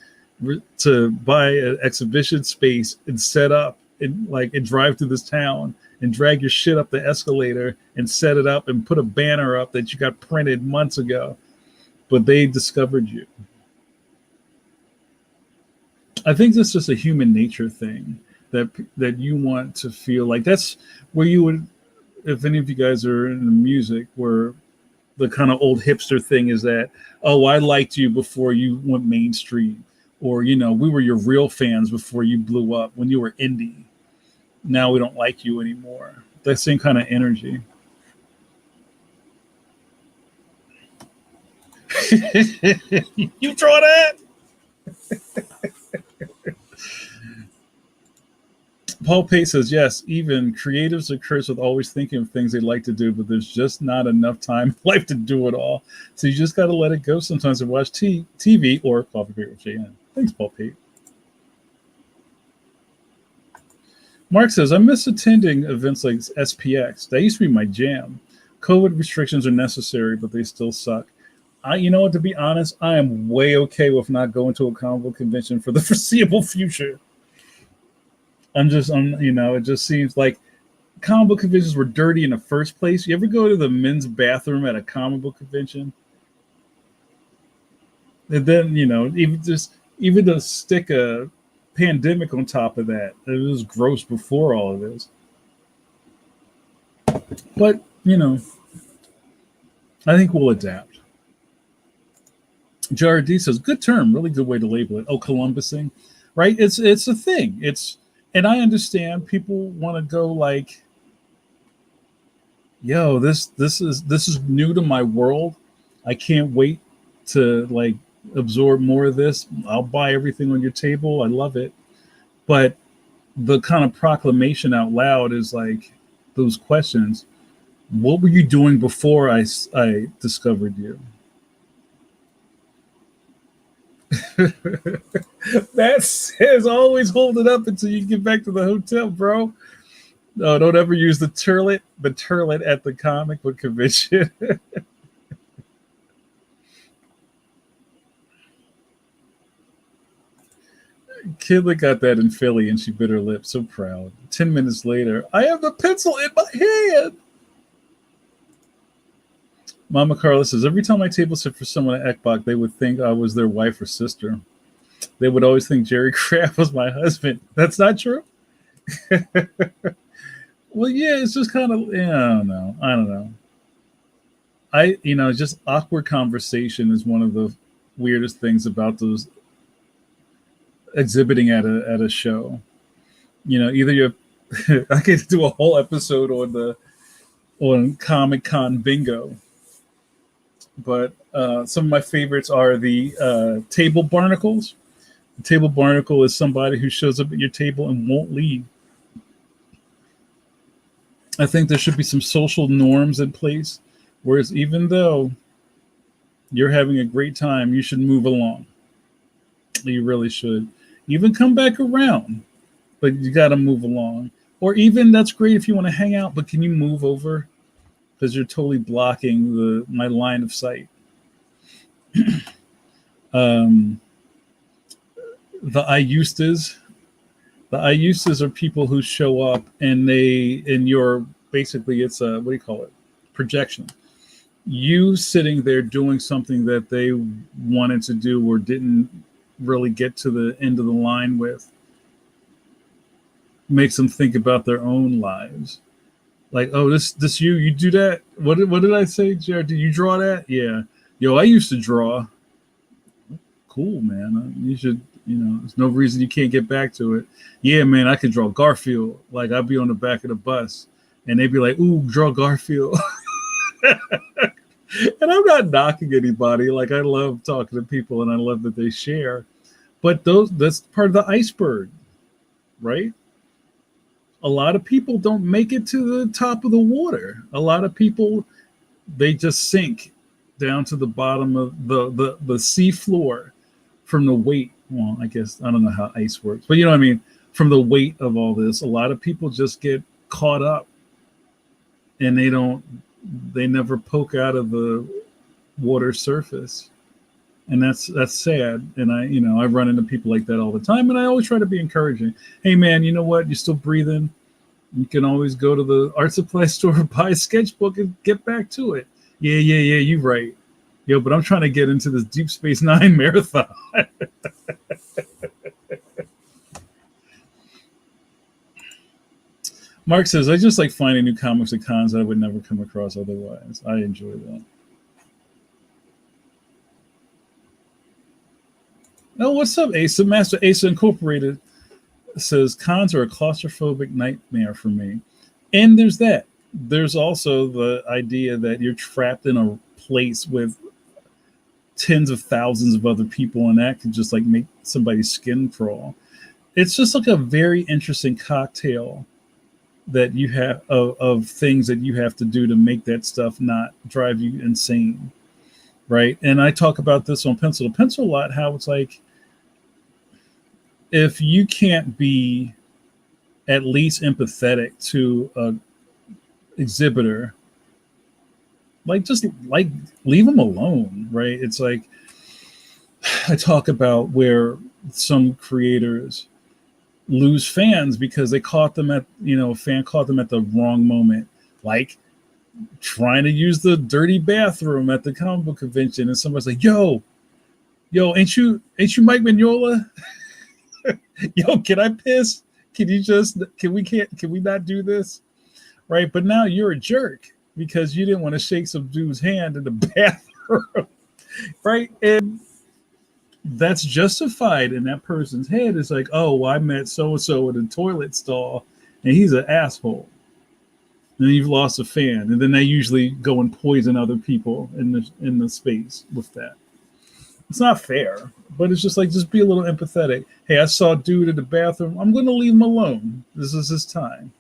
buy an exhibition space and set up and drive through this town and drag your shit up the escalator and set it up and put a banner up that you got printed months ago. But they discovered you. I think that's just a human nature thing that you want to feel like that's where you would, if any of you guys are in the music, where the kind of old hipster thing is that, oh, I liked you before you went mainstream, or we were your real fans before you blew up when you were indie. Now we don't like you anymore. That same kind of energy. You draw that? Paul Pate says, yes, even creatives are cursed with always thinking of things they'd like to do, but there's just not enough time in life to do it all. So you just got to let it go sometimes and watch TV or Coffee Break with JN. Thanks, Paul Pate. Mark says, I miss attending events like SPX. That used to be my jam. COVID restrictions are necessary, but they still suck. You know what, to be honest, I am way okay with not going to a comic book convention for the foreseeable future. It just seems like comic book conventions were dirty in the first place. You ever go to the men's bathroom at a comic book convention? And then, even to stick a pandemic on top of that, it was gross before all of this. But, I think we'll adapt. JRD says, good term, really good way to label it. Oh, Columbusing, right? It's a thing. And I understand people want to go like, yo, this is new to my world. I can't wait to like absorb more of this. I'll buy everything on your table. I love it. But the kind of proclamation out loud is like those questions. What were you doing before I discovered you? That says always hold it up until you get back to the hotel, bro. No, don't ever use the turlet at the comic book convention. Kidlet got that in Philly and she bit her lip, so proud. 10 minutes later, I have the pencil in my hand. Mama Carla says, every time I table sit for someone at Ekbach, they would think I was their wife or sister. They would always think Jerry Craft was my husband. That's not true? Well, yeah, it's just kind of, I don't know. Just awkward conversation is one of the weirdest things about those exhibiting at a show. Either you're, I could do a whole episode on Comic Con bingo. But some of my favorites are the table barnacles. The table barnacle is somebody who shows up at your table and won't leave. I think there should be some social norms in place, whereas even though you're having a great time, you should move along. You really should. Even come back around, but you got to move along. Or even that's great if you want to hang out, but can you move over? Because you're totally blocking my line of sight. The I-ustas. The I-ustas are people who show up and basically it's a, what do you call it? Projection. You sitting there doing something that they wanted to do or didn't really get to the end of the line with makes them think about their own lives. Like, oh, this you do that? What did I say, Jared? Did you draw that? Yeah. Yo, I used to draw. Cool, man. You should, there's no reason you can't get back to it. Yeah, man, I could draw Garfield. Like, I'd be on the back of the bus and they'd be like, ooh, draw Garfield. And I'm not knocking anybody. Like, I love talking to people and I love that they share. But that's part of the iceberg, right? A lot of people don't make it to the top of the water. A lot of people, they just sink down to the bottom of the sea floor from the weight. Well, I guess, I don't know how ice works, but you know what I mean? From the weight of all this, a lot of people just get caught up and they never poke out of the water surface. And that's sad. And I run into people like that all the time. And I always try to be encouraging. Hey man, you know what? You're still breathing. You can always go to the art supply store, buy a sketchbook and get back to it. Yeah, you're right. Yo, but I'm trying to get into this Deep Space Nine marathon. Mark says, I just like finding new comics at cons that I would never come across otherwise. I enjoy that. Oh, what's up, Asa? Master Asa Incorporated says, cons are a claustrophobic nightmare for me. And there's that. There's also the idea that you're trapped in a place with tens of thousands of other people, and that could just like make somebody's skin crawl. it's just like a very interesting cocktail that you have of things that you have to do to make that stuff not drive you insane, right? And I talk about this on Pencil to Pencil a lot, how it's like if you can't be at least empathetic to a exhibitor, like just like leave them alone, right? It's like I talk about where some creators lose fans because they caught them at, a fan caught them at the wrong moment, like trying to use the dirty bathroom at the comic book convention, and somebody's like, yo, ain't you Mike Mignola? Yo, can I piss? Can we not do this? Right? But now you're a jerk because you didn't want to shake some dude's hand in the bathroom. Right? And that's justified in that person's head. It's like, oh, well, I met so and so in a toilet stall and he's an asshole. And then you've lost a fan. And then they usually go and poison other people in the space with that. It's not fair, but it's just like, just be a little empathetic. Hey, I saw a dude in the bathroom. I'm going to leave him alone. This is his time.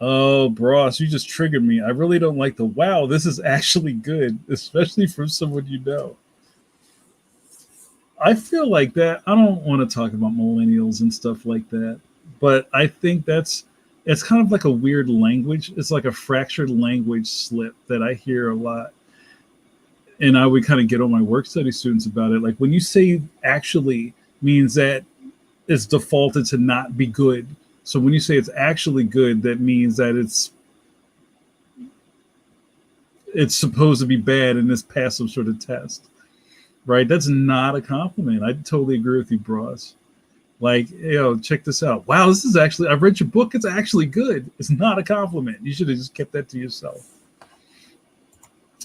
Oh, Bros, you just triggered me. I really don't like the wow. This is actually good, especially from someone you know. I feel like that. I don't want to talk about millennials and stuff like that, but I think it's kind of like a weird language. It's like a fractured language slip that I hear a lot. And I would kind of get on my work study students about it. Like when you say actually means that it's defaulted to not be good. So when you say it's actually good, that means that it's supposed to be bad and it's passed some sort of test. Right? That's not a compliment. I totally agree with you, Bros. Like, check this out. Wow, this is actually, I read your book. It's actually good. It's not a compliment. You should have just kept that to yourself.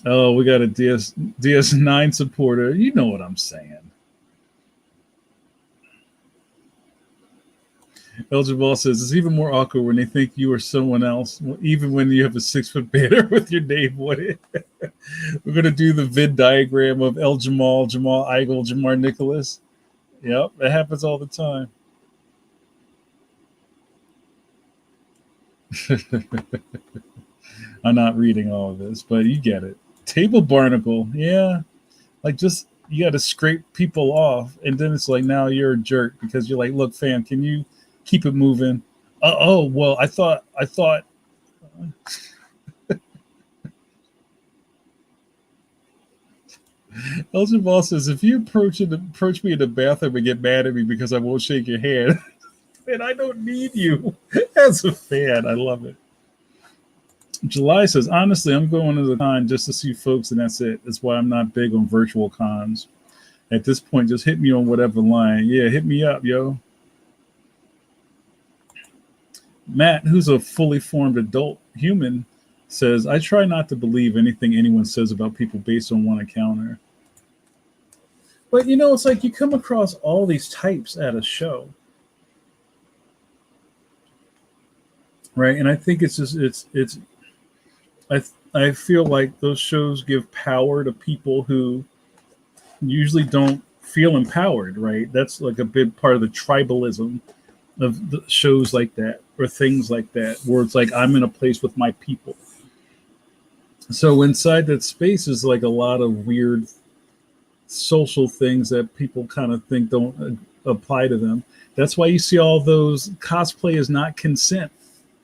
Oh, we got a DS9 supporter. You know what I'm saying. Elgin Ball says it's even more awkward when they think you are someone else, even when you have a 6-foot banner with your name on it. We're going to do the Venn diagram of El Jamal, Jamal Eigel, Jamar Nicholas. Yep, that happens all the time. I'm not reading all of this, but you get it. Table barnacle, yeah. Like just you got to scrape people off, and then it's like now you're a jerk because you're like, look, fam, can you keep it moving? Oh, well, I thought. Elgin Ball says, if you approach me in the bathroom and get mad at me because I won't shake your hand, then I don't need you. As a fan, I love it. July says, honestly, I'm going to the con just to see folks, and that's it. That's why I'm not big on virtual cons. At this point, just hit me on whatever line. Yeah, hit me up, yo. Matt, who's a fully formed adult human, says, I try not to believe anything anyone says about people based on one encounter. But, it's like you come across all these types at a show. Right? And I think it's just, I feel like those shows give power to people who usually don't feel empowered, right? That's like a big part of the tribalism of the shows like that or things like that, where it's like I'm in a place with my people. So inside that space is like a lot of weird social things that people kind of think don't apply to them. That's why you see all those cosplay is not consent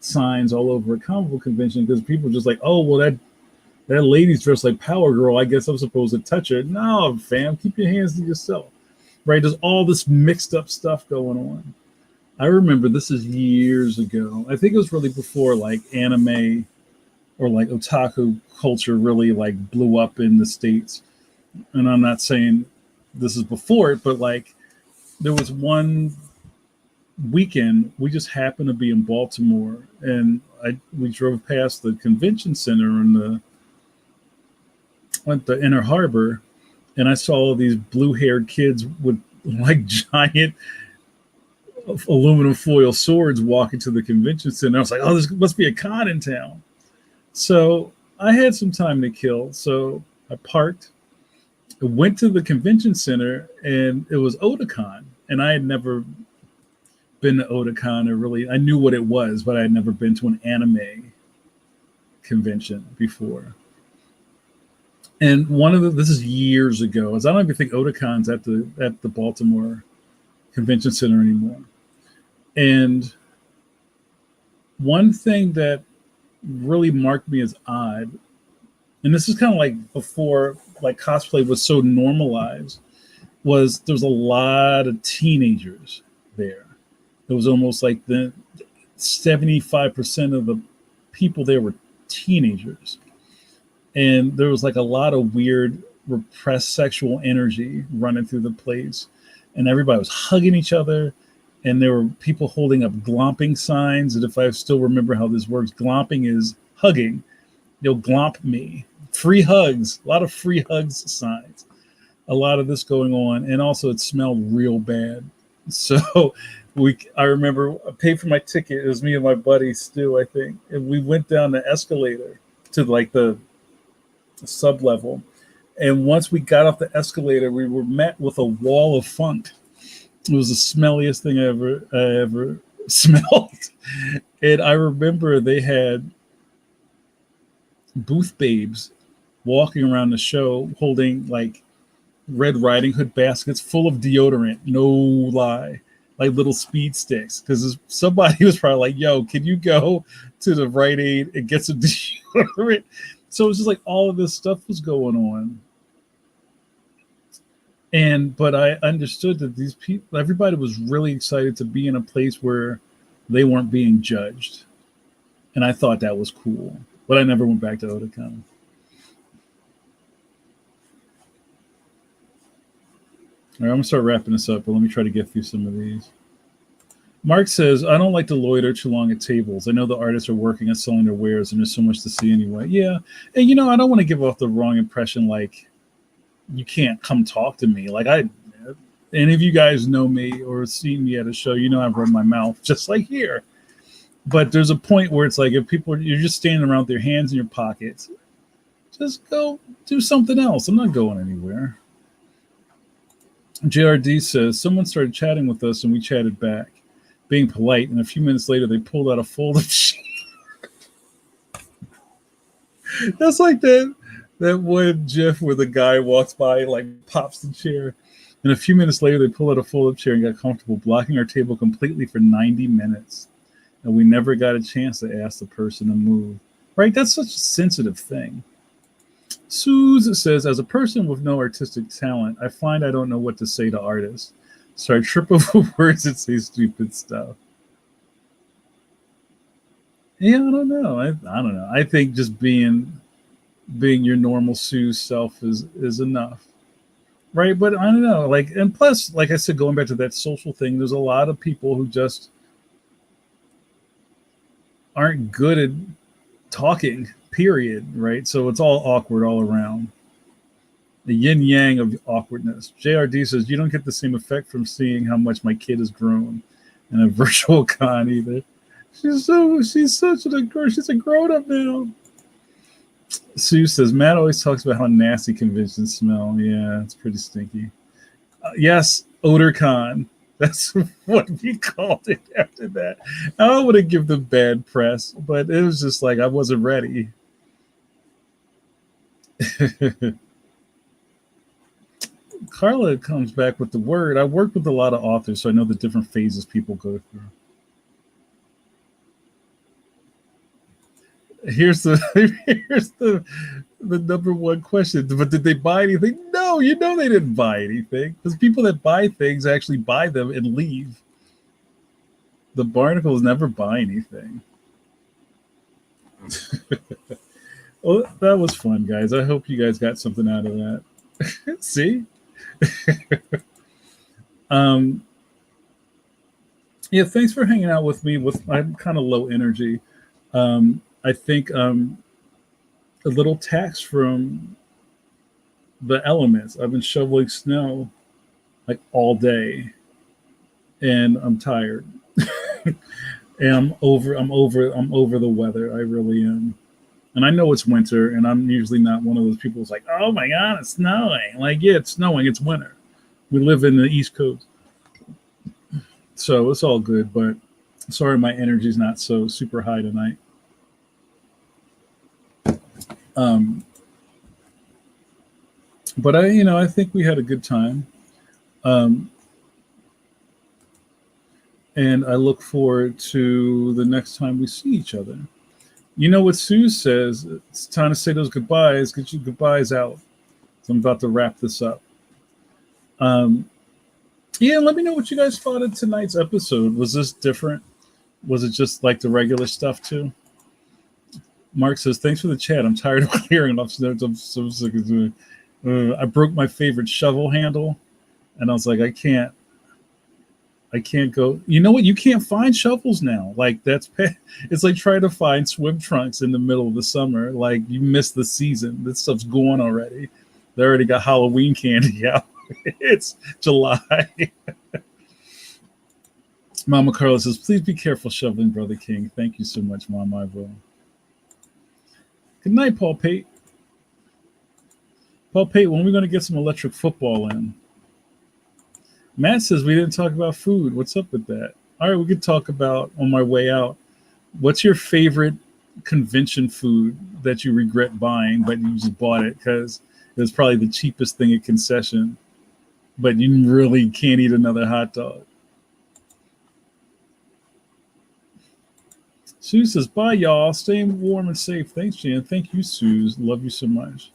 signs all over a comic book convention, because people are just like, oh, well, that lady's dressed like Power Girl. I guess I'm supposed to touch her. No, fam, keep your hands to yourself. Right? There's all this mixed up stuff going on. I remember this is years ago. I think it was really before like anime or like otaku culture really like blew up in the States. And I'm not saying this is before it, but like there was one weekend we just happened to be in Baltimore, and we drove past the convention center went to Inner Harbor, and I saw all these blue-haired kids with like giant aluminum foil swords walking to the convention center. I was like, oh, this must be a con in town. So I had some time to kill, so I parked I went to the convention center and it was Otakon, and I had never been to Otakon or really I knew what it was, but I had never been to an anime convention before. And this is years ago, as I don't even think Otakon's at the Baltimore Convention Center anymore. And one thing that really marked me as odd, and this is kind of like before like cosplay was so normalized, was there was a lot of teenagers there. It was almost like the 75% of the people there were teenagers. And there was like a lot of weird repressed sexual energy running through the place. And everybody was hugging each other. And there were people holding up glomping signs. And if I still remember how this works, glomping is hugging. You'll glomp me. Free hugs, a lot of free hugs signs. A lot of this going on. And also it smelled real bad. So I remember I paid for my ticket. It was me and my buddy Stu, I think. And we went down the escalator to like the sub level. And once we got off the escalator, we were met with a wall of funk. It was the smelliest thing I ever smelled. And I remember they had booth babes walking around the show holding like Red Riding Hood baskets full of deodorant. No lie. Like little speed sticks. Because somebody was probably like, yo, can you go to the Rite Aid and get some deodorant? So it was just like all of this stuff was going on. But I understood that these people, everybody was really excited to be in a place where they weren't being judged. And I thought that was cool. But I never went back to Otakon. All right, I'm going to start wrapping this up, but let me try to get through some of these. Mark says, I don't like to loiter too long at tables. I know the artists are working on selling their wares, and there's so much to see anyway. Yeah. And, I don't want to give off the wrong impression like you can't come talk to me. Like any of you guys know me or seen me at a show, I've run my mouth just like here. But there's a point where it's like if you're just standing around with your hands in your pockets, just go do something else. I'm not going anywhere. JRD says, someone started chatting with us and we chatted back, being polite, and a few minutes later they pulled out a fold of shit. That's like that one GIF where the guy walks by and like pops the chair. And a few minutes later they pull out a fold-up chair and got comfortable, blocking our table completely for 90 minutes. And we never got a chance to ask the person to move. Right? That's such a sensitive thing. Suze says, as a person with no artistic talent, I find I don't know what to say to artists. So I trip over words and say stupid stuff. Yeah, I don't know. I don't know. I think just being your normal Suze self is enough. Right? But I don't know. Like, and plus, like I said, going back to that social thing, there's a lot of people who just aren't good at talking, period. Right? So it's all awkward all around. The yin yang of awkwardness. JRD says, you don't get the same effect from seeing how much my kid has grown in a virtual con either. She's a grown up now. Sue says, Matt always talks about how nasty conventions smell. Yeah, it's pretty stinky. Yes, odor con. That's what we called it after that. I don't want to give them bad press, but it was just like I wasn't ready. Carla comes back with the word. I worked with a lot of authors, so I know the different phases people go through. Here's the number one question. But did they buy anything? No, they didn't buy anything. Because people that buy things actually buy them and leave. The barnacles never buy anything. Well, that was fun, guys. I hope you guys got something out of that. See? Yeah, thanks for hanging out with me. I'm kind of low energy. I think a little tax from the elements. I've been shoveling snow like all day, and I'm tired. And I'm over the weather. I really am. And I know it's winter, and I'm usually not one of those people who's like, oh my God, it's snowing. Like, yeah, it's snowing. It's winter. We live in the East Coast. So it's all good. But sorry, my energy's not so super high tonight. Um, but I think we had a good time. Um, and I look forward to the next time we see each other. You know what Sue says? It's time to say those goodbyes. Get your goodbyes out. So I'm about to wrap this up. Um, yeah, let me know what you guys thought of tonight's episode. Was this different? Was it just like the regular stuff too? Mark says, "Thanks for the chat. I'm tired of clearing up notes. I'm so sick of doing. I broke my favorite shovel handle, and I was like, I can't go. You know what? You can't find shovels now. Like it's like trying to find swim trunks in the middle of the summer. Like you missed the season. This stuff's gone already. They already got Halloween candy out. It's July." Mama Carla says, "Please be careful shoveling, Brother King." Thank you so much, Mama. I will. Good night, Paul Pate. Paul Pate, when are we going to get some electric football in? Matt says we didn't talk about food. What's up with that? All right, we could talk about on my way out. What's your favorite convention food that you regret buying, but you just bought it because it was probably the cheapest thing at concession, but you really can't eat another hot dog? Sue says, bye, y'all. Stay warm and safe. Thanks, Jan. Thank you, Sue. Love you so much.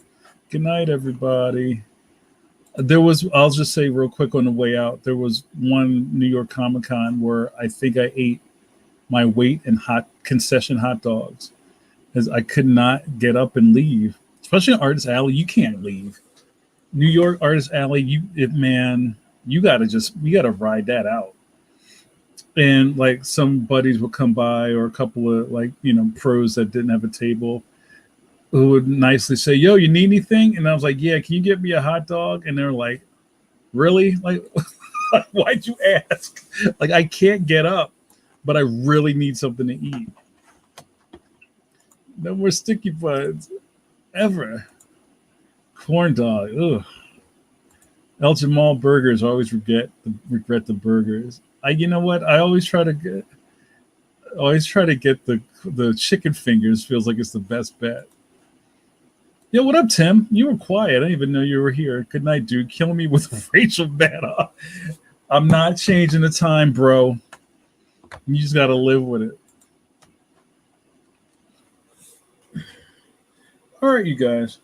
Good night, everybody. I'll just say real quick on the way out, there was one New York Comic Con where I think I ate my weight in concession hot dogs, as I could not get up and leave. Especially in Artist Alley, you can't leave. New York Artist Alley, you gotta ride that out. And like some buddies would come by, or a couple of pros that didn't have a table, who would nicely say, "Yo, you need anything?" And I was like, "Yeah, can you get me a hot dog?" And they're like, "Really? Like, why'd you ask? Like, I can't get up, but I really need something to eat." No more sticky buds ever. Corn dog. Ugh. El Jamal burgers. Always regret the burgers. You know what? I always try to get the chicken fingers. Feels like it's the best bet. Yo, what up, Tim? You were quiet. I didn't even know you were here. Good night, dude. Killing me with Rachel Maddow. I'm not changing the time, bro. You just got to live with it. All right, you guys.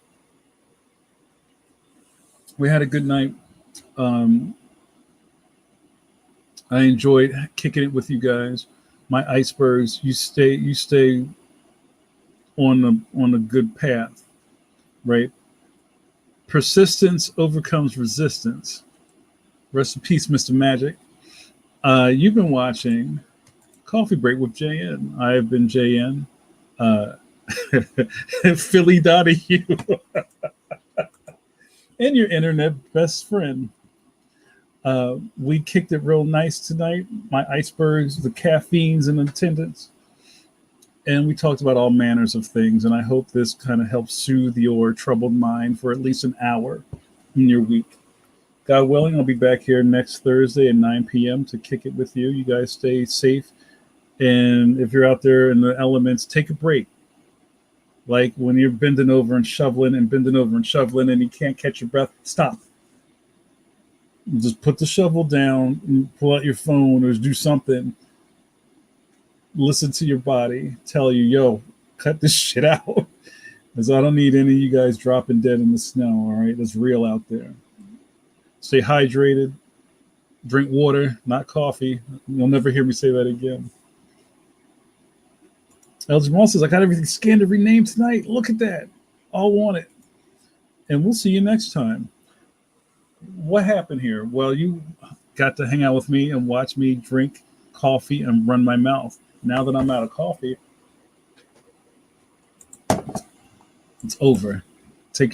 We had a good night. I enjoyed kicking it with you guys. My icebergs, you stay on a good path, right? Persistence overcomes resistance. Rest in peace, Mr. Magic. You've been watching Coffee Break with JN. I have been JN. Philly Donahue. And your internet best friend. We kicked it real nice tonight. My icebergs, the caffeine's in attendance. And we talked about all manners of things. And I hope this kind of helps soothe your troubled mind for at least an hour in your week. God willing, I'll be back here next Thursday at 9 p.m. to kick it with you. You guys stay safe. And if you're out there in the elements, take a break. Like when you're bending over and shoveling and you can't catch your breath, stop. Just put the shovel down and pull out your phone or do something. Listen to your body tell you, yo, cut this shit out. Because I don't need any of you guys dropping dead in the snow, all right? It's real out there. Stay hydrated. Drink water, not coffee. You'll never hear me say that again. El Jamal says, I got everything scanned to rename tonight. Look at that. All want it. And we'll see you next time. What happened here? Well, you got to hang out with me and watch me drink coffee and run my mouth. Now that I'm out of coffee, it's over.